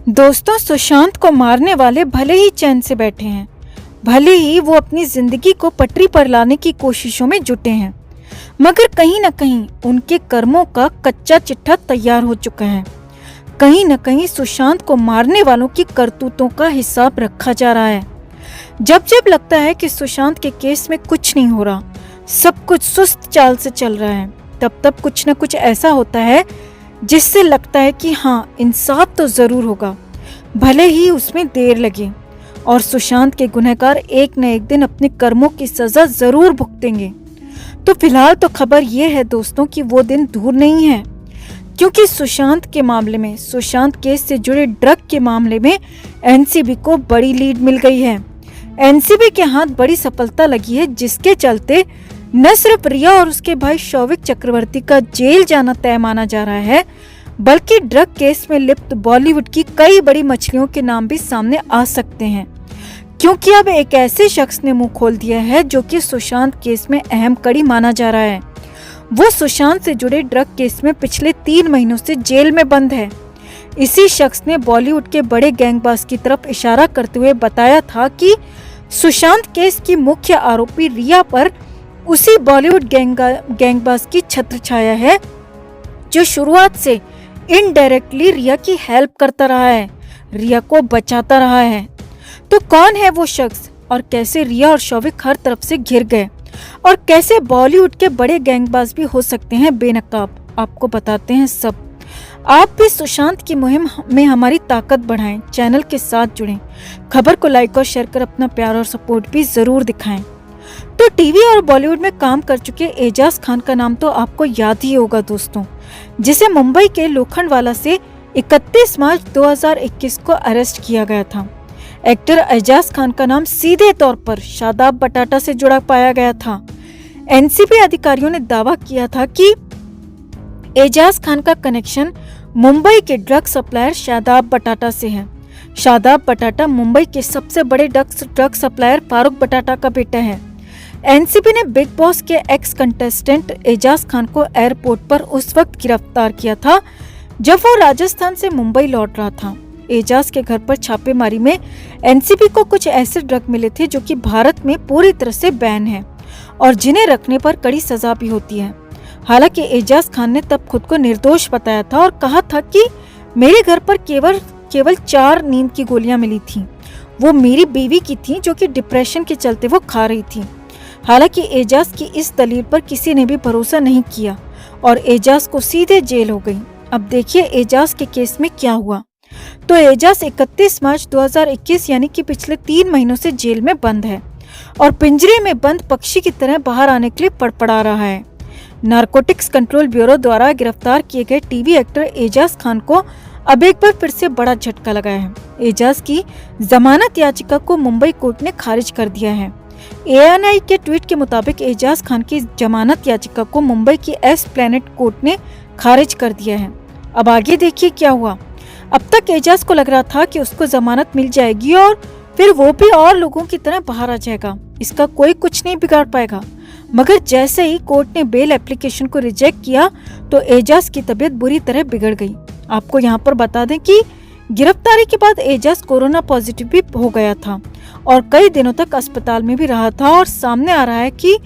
दोस्तों, सुशांत को मारने वाले भले ही चैन से बैठे हैं, भले ही वो अपनी जिंदगी को पटरी पर लाने की कोशिशों में जुटे हैं, मगर कहीं न कहीं उनके कर्मों का कच्चा चिट्ठा तैयार हो चुका है। कहीं न कहीं सुशांत को मारने वालों की करतूतों का हिसाब रखा जा रहा है। जब जब लगता है कि सुशांत के केस में कुछ नहीं हो रहा, सब कुछ सुस्त चाल से चल रहा है, तब तब कुछ न कुछ ऐसा होता है जिससे लगता है कि हाँ, इंसाफ तो जरूर होगा, भले ही उसमें देर लगे, और सुशांत के गुनहगार एक न एक दिन अपने कर्मों की सजा जरूर भुगतेंगे। तो फिलहाल तो खबर यह है दोस्तों कि वो दिन दूर नहीं है, क्योंकि सुशांत के मामले में, सुशांत केस से जुड़े ड्रग के मामले में एनसीबी को बड़ी लीड मिल गई है। एनसीबी के हाथ बड़ी सफलता लगी है, जिसके चलते न सिर्फ रिया और उसके भाई शौविक चक्रवर्ती का जेल जाना तय माना जा रहा है, बल्कि ड्रग केस में लिप्त बॉलीवुड की कई बड़ी मछलियों के नाम भी सामने आ सकते हैं, क्योंकि अब एक ऐसे शख्स ने मुंह खोल दिया है जो कि सुशांत केस में अहम कड़ी माना जा रहा है। वो सुशांत से जुड़े ड्रग केस में पिछले 3 महीनों से जेल में बंद है। इसी शख्स ने बॉलीवुड के बड़े गैंगबाज की तरफ इशारा करते हुए बताया था कि सुशांत केस की मुख्य आरोपी रिया पर उसी बॉलीवुड गैंगबाज की छत्रछाया है, जो शुरुआत से इनडायरेक्टली रिया की हेल्प करता रहा है, रिया को बचाता रहा है। तो कौन है वो शख्स, और कैसे रिया और शौविक हर तरफ से घिर गए, और कैसे बॉलीवुड के बड़े गैंगबाज भी हो सकते हैं बेनकाब, आपको बताते हैं सब। आप भी सुशांत की मुहिम में हमारी ताकत बढ़ाएं, चैनल के साथ जुड़ें, खबर को लाइक और शेयर कर अपना प्यार और सपोर्ट भी जरूर दिखाएं। तो टीवी और बॉलीवुड में काम कर चुके एजाज खान का नाम तो आपको याद ही होगा दोस्तों, जिसे मुंबई के लोखंडवाला से 31 मार्च 2021 को अरेस्ट किया गया था। एक्टर एजाज खान का नाम सीधे तौर पर शादाब बटाटा से जुड़ा पाया गया था। एनसीबी अधिकारियों ने दावा किया था कि एजाज खान का कनेक्शन मुंबई के ड्रग सप्लायर शादाब बटाटा से है। शादाब बटाटा मुंबई के सबसे बड़े ड्रग सप्लायर फारूक बटाटा का बेटा है। एनसीबी ने बिग बॉस के एक्स कंटेस्टेंट एजाज खान को एयरपोर्ट पर उस वक्त गिरफ्तार किया था जब वो राजस्थान से मुंबई लौट रहा था। एजाज के घर पर छापेमारी में एनसीबी को कुछ ऐसे ड्रग मिले थे जो कि भारत में पूरी तरह से बैन है और जिन्हें रखने पर कड़ी सजा भी होती है। हालांकि एजाज खान ने तब खुद को निर्दोष बताया था और कहा था कि मेरे घर पर केवल 4 नींद की गोलियां मिली थी, वो मेरी बीवी की थी जो कि डिप्रेशन के चलते वो खा रही थी। हालांकि एजाज की इस दलील पर किसी ने भी भरोसा नहीं किया और एजाज को सीधे जेल हो गई। अब देखिए एजाज के केस में क्या हुआ। तो एजाज 31 मार्च 2021 यानी कि पिछले 3 महीनों से जेल में बंद है और पिंजरे में बंद पक्षी की तरह बाहर आने के लिए पड़पड़ा रहा है। नारकोटिक्स कंट्रोल ब्यूरो द्वारा गिरफ्तार किए गए टीवी एक्टर एजाज खान को अब एक बार फिर से बड़ा झटका लगा है। एजाज की जमानत याचिका को मुंबई कोर्ट ने खारिज कर दिया है। एएनआई के ट्वीट के मुताबिक एजाज खान की जमानत याचिका को मुंबई की एस प्लैनेट कोर्ट ने खारिज कर दिया है। अब आगे देखिए क्या हुआ। अब तक एजाज को लग रहा था कि उसको जमानत मिल जाएगी और फिर वो भी और लोगों की तरह बाहर आ जाएगा, इसका कोई कुछ नहीं बिगाड़ पाएगा। मगर जैसे ही कोर्ट ने बेल एप्लीकेशन को रिजेक्ट किया तो एजाज की तबीयत बुरी तरह बिगड़ गई। आपको यहाँ पर बता दें कि गिरफ्तारी के बाद एजाज कोरोना पॉजिटिव भी हो गया था और कई दिनों तक अस्पताल में भी रहा था और सामने आ रहा है कि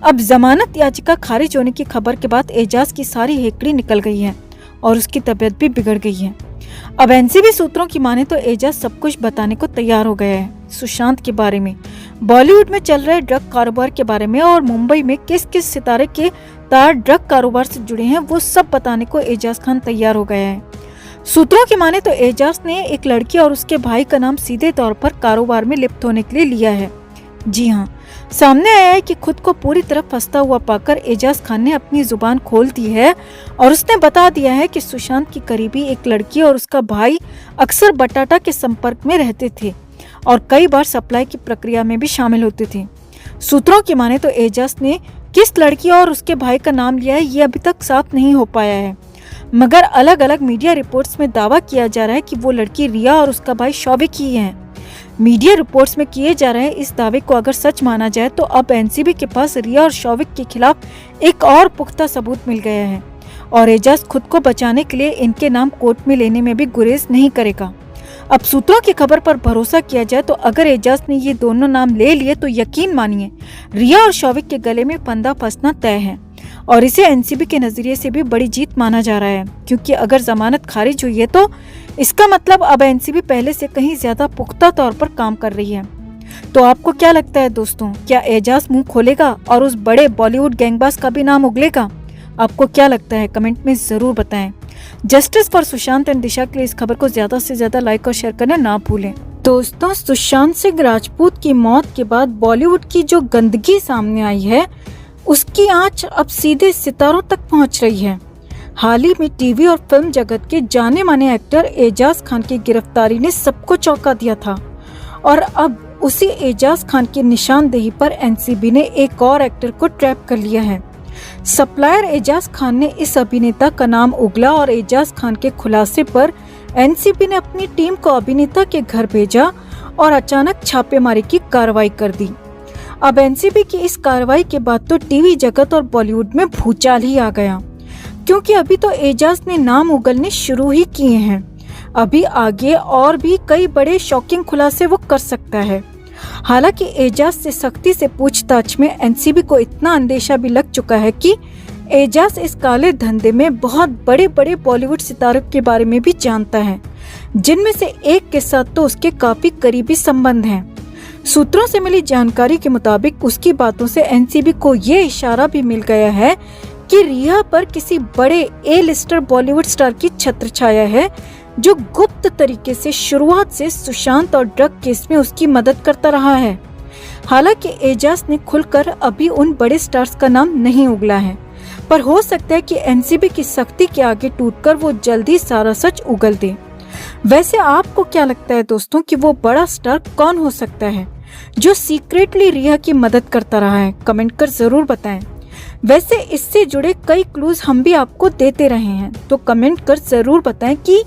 अब जमानत याचिका खारिज होने की खबर के बाद एजाज की सारी हेकड़ी निकल गई है और उसकी तबीयत भी बिगड़ गई है। अब एनसीबी सूत्रों की माने तो एजाज सब कुछ बताने को तैयार हो गया है, सुशांत के बारे में, बॉलीवुड में चल रहे ड्रग कारोबार के बारे में और मुंबई में किस किस सितारे के तार ड्रग कारोबार से जुड़े हैं, वो सब बताने को एजाज खान तैयार हो गया है। सूत्रों की माने तो एजाज ने एक लड़की और उसके भाई का नाम सीधे तौर पर कारोबार में लिप्त होने के लिए लिया है। जी हाँ, सामने आया है कि खुद को पूरी तरह फंसता हुआ पाकर एजाज खान ने अपनी जुबान खोल दी है और उसने बता दिया है कि सुशांत की करीबी एक लड़की और उसका भाई अक्सर बटाटा के संपर्क में रहते थे और कई बार सप्लाई की प्रक्रिया में भी शामिल होते थे। सूत्रों की माने तो एजाज ने किस लड़की और उसके भाई का नाम लिया है ये अभी तक साफ नहीं हो पाया है, मगर अलग अलग मीडिया रिपोर्ट्स में दावा किया जा रहा है कि वो लड़की रिया और उसका भाई शौविक ही है। मीडिया रिपोर्ट्स में किए जा रहे इस दावे को अगर सच माना जाए तो अब एनसीबी के पास रिया और शौविक के खिलाफ एक और पुख्ता सबूत मिल गया है और एजाज खुद को बचाने के लिए इनके नाम कोर्ट में लेने में भी गुरेज नहीं करेगा। अब सूत्रों की खबर पर भरोसा किया जाए तो अगर एजाज ने ये दोनों नाम ले लिए तो यकीन मानिए रिया और शौविक के गले में फंदा फंसना तय है। और इसे एनसीबी के नजरिए से भी बड़ी जीत माना जा रहा है, क्योंकि अगर जमानत खारिज हुई है तो इसका मतलब अब एनसीबी पहले से कहीं ज्यादा पुख्ता तौर पर काम कर रही है। तो आपको क्या लगता है दोस्तों, क्या एजाज मुंह खोलेगा और उस बड़े बॉलीवुड गैंगबाज का भी नाम उगलेगा? आपको क्या लगता है कमेंट में जरूर बताएं। जस्टिस फॉर सुशांत एंड दिशा के लिए इस खबर को ज्यादा से ज्यादा लाइक और शेयर करना ना भूलें। दोस्तों, सुशांत सिंह राजपूत की मौत के बाद बॉलीवुड की जो गंदगी सामने आई है उसकी आंच अब सीधे सितारों तक पहुंच रही है। हाल ही में टीवी और फिल्म जगत के जाने माने एक्टर एजाज खान की गिरफ्तारी ने सबको चौंका दिया था और अब उसी एजाज खान की निशानदेही पर एनसीबी ने एक और एक्टर को ट्रैप कर लिया है। सप्लायर एजाज खान ने इस अभिनेता का नाम उगला और एजाज खान के खुलासे पर एनसीबी ने अपनी टीम को अभिनेता के घर भेजा और अचानक छापेमारी की कार्रवाई कर दी। अब एनसीबी की इस कार्रवाई के बाद तो टीवी जगत और बॉलीवुड में भूचाल ही आ गया, क्योंकि अभी तो एजाज ने नाम उगलने शुरू ही किए हैं। अभी आगे और भी कई बड़े शॉकिंग खुलासे वो कर सकता है। हालांकि एजाज से सख्ती से पूछताछ में एनसीबी को इतना अंदेशा भी लग चुका है कि एजाज इस काले धंधे में बहुत बड़े बड़े बॉलीवुड सितारों के बारे में भी जानता है, जिनमें से एक के साथ तो उसके काफी करीबी संबंध हैं। सूत्रों से मिली जानकारी के मुताबिक उसकी बातों से एनसीबी को ये इशारा भी मिल गया है कि रिया पर किसी बड़े ए लिस्टर बॉलीवुड स्टार की छत्रछाया है, जो गुप्त तरीके से शुरुआत से सुशांत और ड्रग केस में उसकी मदद करता रहा है। हालांकि एजाज ने खुलकर अभी उन बड़े स्टार्स का नाम नहीं उगला है, पर हो सकता है कि एनसीबी की सख्ती के आगे टूटकर वो जल्दी सारा सच उगल दे। वैसे आपको क्या लगता है दोस्तों कि वो बड़ा स्टार कौन हो सकता है जो सीक्रेटली रिया की मदद करता रहा है? कमेंट कर जरूर बताएं। वैसे इससे जुड़े कई क्लूज हम भी आपको देते रहे हैं, तो कमेंट कर जरूर बताएं कि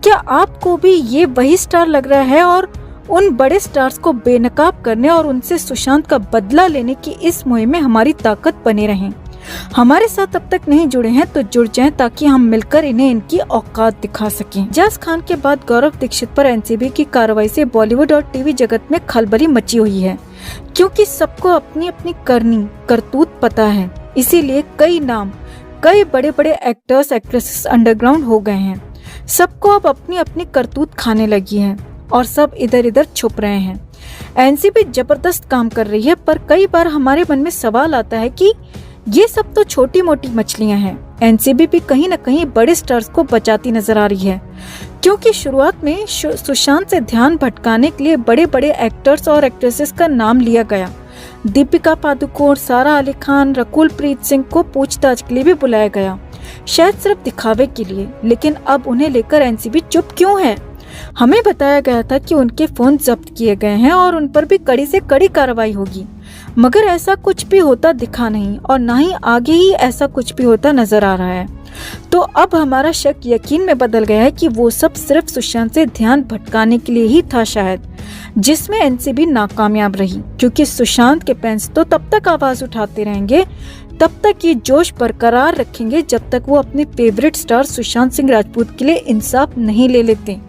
क्या आपको भी ये वही स्टार लग रहा है और उन बड़े स्टार्स को बेनकाब करने और उनसे सुशांत का बदला लेने की इस मुहिम में हमारी ताकत बने रहें। हमारे साथ अब तक नहीं जुड़े हैं तो जुड़ जाएं ताकि हम मिलकर इन्हें इनकी औकात दिखा सकें। एजाज खान के बाद गौरव दीक्षित पर एनसीबी की कार्रवाई से बॉलीवुड और टीवी जगत में खलबली मची हुई है, क्योंकि सबको अपनी अपनी करनी करतूत पता है। इसीलिए कई नाम, कई बड़े बड़े एक्टर्स एक्ट्रेसेस अंडरग्राउंड हो गए हैं। सबको अब अपनी अपनी करतूत खाने लगी है और सब इधर इधर छुप रहे हैं। एनसीबी जबरदस्त काम कर रही है, पर कई बार हमारे मन में सवाल आता है कि ये सब तो छोटी मोटी मछलियां हैं। एनसीबी भी कहीं न कहीं बड़े स्टार्स को बचाती नजर आ रही है, क्योंकि शुरुआत में सुशांत से ध्यान भटकाने के लिए बड़े बड़े एक्टर्स और एक्ट्रेसेस का नाम लिया गया। दीपिका पादुकोण, सारा अली खान, रकुल प्रीत सिंह को पूछताछ के लिए भी बुलाया गया, शायद सिर्फ दिखावे के लिए। लेकिन अब उन्हें लेकर एनसीबी चुप क्यों है? हमें बताया गया था कि उनके फोन जब्त किए गए हैं और उन पर भी कड़ी से कड़ी कार्रवाई होगी, मगर ऐसा कुछ भी होता दिखा नहीं और न ही आगे ही ऐसा कुछ भी होता नजर आ रहा है। तो अब हमारा शक यकीन में बदल गया है कि वो सब सिर्फ सुशांत से ध्यान भटकाने के लिए ही था शायद, जिसमें एनसीबी नाकामयाब रही, क्योंकि सुशांत के फैंस तो तब तक आवाज उठाते रहेंगे, तब तक ये जोश बरकरार रखेंगे जब तक वो अपने फेवरेट स्टार सुशांत सिंह राजपूत के लिए इंसाफ नहीं ले लेते।